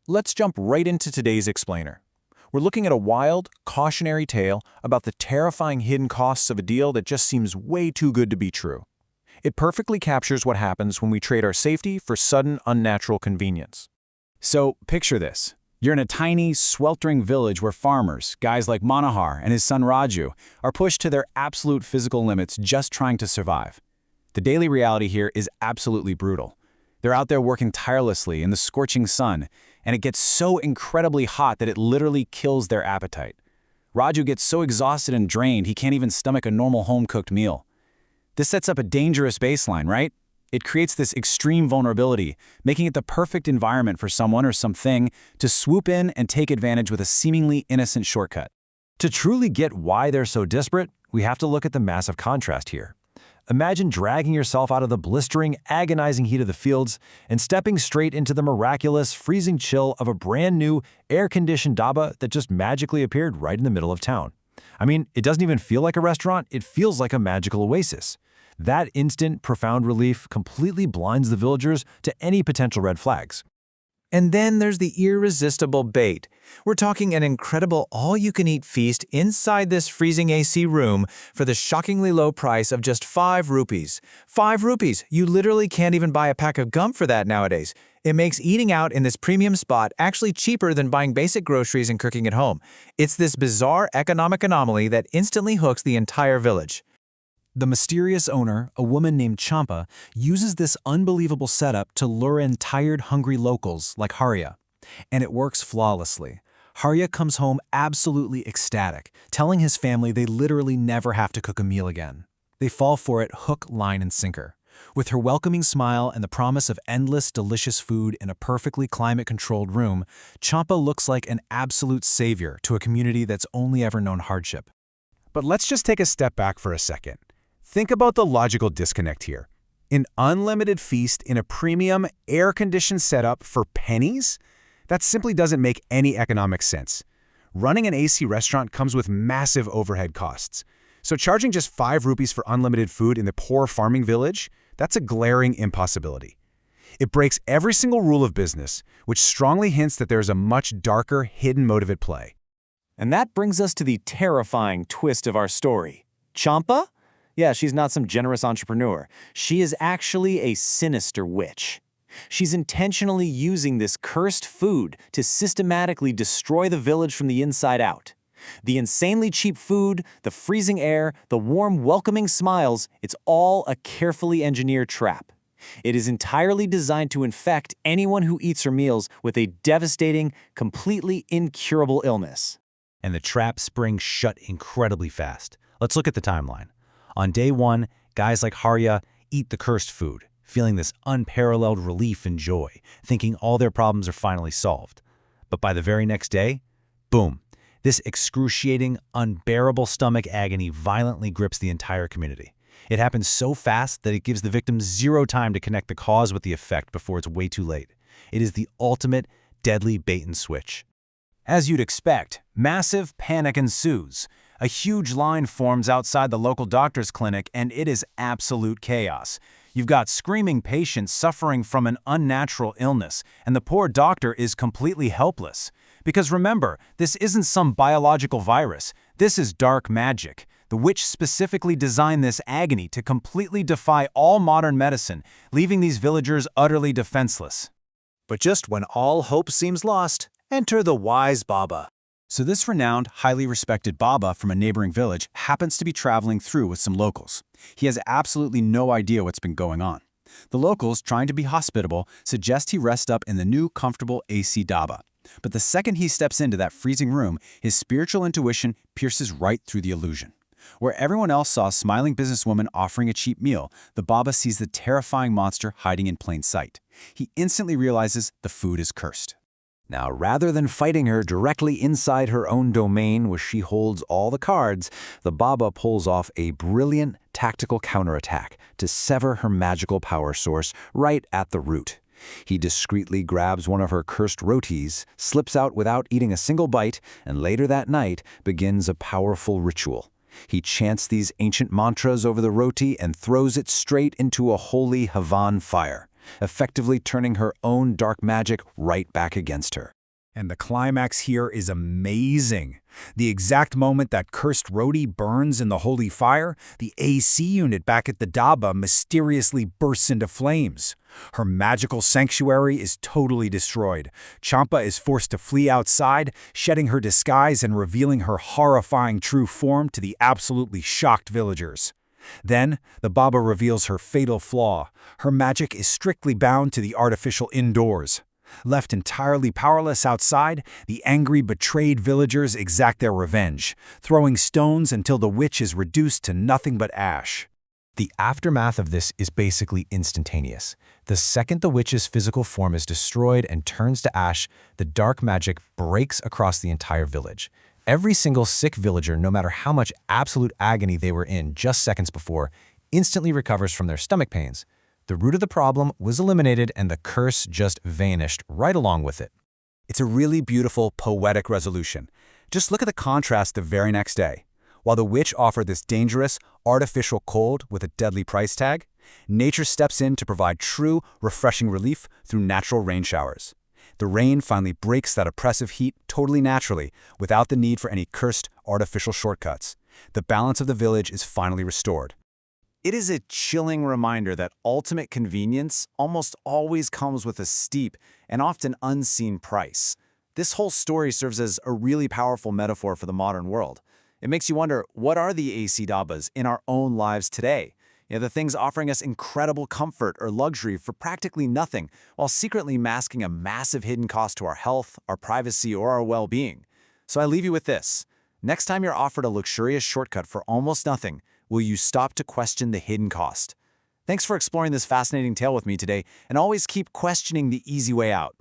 Let's jump right into today's explainer. We're looking at a wild, cautionary tale about the terrifying hidden costs of a deal that just seems way too good to be true. It perfectly captures what happens when we trade our safety for sudden, unnatural convenience. So, picture this. You're in a tiny, sweltering village where farmers, guys like Manohar and his son Raju, are pushed to their absolute physical limits just trying to survive. The daily reality here is absolutely brutal. They're out there working tirelessly in the scorching sun, and it gets so incredibly hot that it literally kills their appetite. Raju gets so exhausted and drained he can't even stomach a normal home-cooked meal. This sets up a dangerous baseline, right? It creates this extreme vulnerability, making it the perfect environment for someone or something to swoop in and take advantage with a seemingly innocent shortcut. To truly get why they're so disparate, we have to look at the massive contrast here. Imagine dragging yourself out of the blistering, agonizing heat of the fields and stepping straight into the miraculous, freezing chill of a brand new, air-conditioned dhaba that just magically appeared right in the middle of town. I mean, it doesn't even feel like a restaurant, it feels like a magical oasis. That instant, profound relief completely blinds the villagers to any potential red flags. And then there's the irresistible bait. We're talking an incredible all-you-can-eat feast inside this freezing AC room for the shockingly low price of just 5 rupees. 5 rupees! You literally can't even buy a pack of gum for that nowadays. It makes eating out in this premium spot actually cheaper than buying basic groceries and cooking at home. It's this bizarre economic anomaly that instantly hooks the entire village. The mysterious owner, a woman named Champa, uses this unbelievable setup to lure in tired, hungry locals like Harya. And it works flawlessly. Harya comes home absolutely ecstatic, telling his family they literally never have to cook a meal again. They fall for it hook, line, and sinker. With her welcoming smile and the promise of endless, delicious food in a perfectly climate-controlled room, Champa looks like an absolute savior to a community that's only ever known hardship. But let's just take a step back for a second. Think about the logical disconnect here. An unlimited feast in a premium, air-conditioned setup for pennies? That simply doesn't make any economic sense. Running an AC restaurant comes with massive overhead costs. So charging just 5 rupees for unlimited food in the poor farming village? That's a glaring impossibility. It breaks every single rule of business, which strongly hints that there is a much darker, hidden motive at play. And that brings us to the terrifying twist of our story. Champa? Yeah, she's not some generous entrepreneur. She is actually a sinister witch. She's intentionally using this cursed food to systematically destroy the village from the inside out. The insanely cheap food, the freezing air, the warm, welcoming smiles, it's all a carefully engineered trap. It is entirely designed to infect anyone who eats her meals with a devastating, completely incurable illness. And the trap springs shut incredibly fast. Let's look at the timeline. On day 1, guys like Harya eat the cursed food, feeling this unparalleled relief and joy, thinking all their problems are finally solved. But by the very next day, boom, this excruciating, unbearable stomach agony violently grips the entire community. It happens so fast that it gives the victims zero time to connect the cause with the effect before it's way too late. It is the ultimate, deadly bait-and-switch. As you'd expect, massive panic ensues. A huge line forms outside the local doctor's clinic, and it is absolute chaos. You've got screaming patients suffering from an unnatural illness, and the poor doctor is completely helpless. Because remember, this isn't some biological virus. This is dark magic. The witch specifically designed this agony to completely defy all modern medicine, leaving these villagers utterly defenseless. But just when all hope seems lost, enter the wise Baba. So this renowned, highly respected Baba from a neighboring village happens to be traveling through with some locals. He has absolutely no idea what's been going on. The locals, trying to be hospitable, suggest he rest up in the new, comfortable AC dhaba. But the second he steps into that freezing room, his spiritual intuition pierces right through the illusion. Where everyone else saw a smiling businesswoman offering a cheap meal, the Baba sees the terrifying monster hiding in plain sight. He instantly realizes the food is cursed. Now, rather than fighting her directly inside her own domain where she holds all the cards, the Baba pulls off a brilliant tactical counterattack to sever her magical power source right at the root. He discreetly grabs one of her cursed rotis, slips out without eating a single bite, and later that night begins a powerful ritual. He chants these ancient mantras over the roti and throws it straight into a holy Havan fire. effectively turning her own dark magic right back against her. And the climax here is amazing. The exact moment that cursed roadie burns in the holy fire, the AC unit back at the Dhaba mysteriously bursts into flames. Her magical sanctuary is totally destroyed. Champa is forced to flee outside, shedding her disguise and revealing her horrifying true form to the absolutely shocked villagers. Then, the Baba reveals her fatal flaw. Her magic is strictly bound to the artificial indoors. Left entirely powerless outside, the angry, betrayed villagers exact their revenge, throwing stones until the witch is reduced to nothing but ash. The aftermath of this is basically instantaneous. The second the witch's physical form is destroyed and turns to ash, the dark magic breaks across the entire village. Every single sick villager, no matter how much absolute agony they were in just seconds before, instantly recovers from their stomach pains. The root of the problem was eliminated and the curse just vanished right along with it. It's a really beautiful, poetic resolution. Just look at the contrast the very next day. While the witch offered this dangerous, artificial cold with a deadly price tag, nature steps in to provide true, refreshing relief through natural rain showers. The rain finally breaks that oppressive heat totally naturally, without the need for any cursed, artificial shortcuts. The balance of the village is finally restored. It is a chilling reminder that ultimate convenience almost always comes with a steep and often unseen price. This whole story serves as a really powerful metaphor for the modern world. It makes you wonder, what are the AC Dabas in our own lives today? The things offering us incredible comfort or luxury for practically nothing, while secretly masking a massive hidden cost to our health, our privacy, or our well-being. So I leave you with this. Next time you're offered a luxurious shortcut for almost nothing, will you stop to question the hidden cost? Thanks for exploring this fascinating tale with me today, and always keep questioning the easy way out.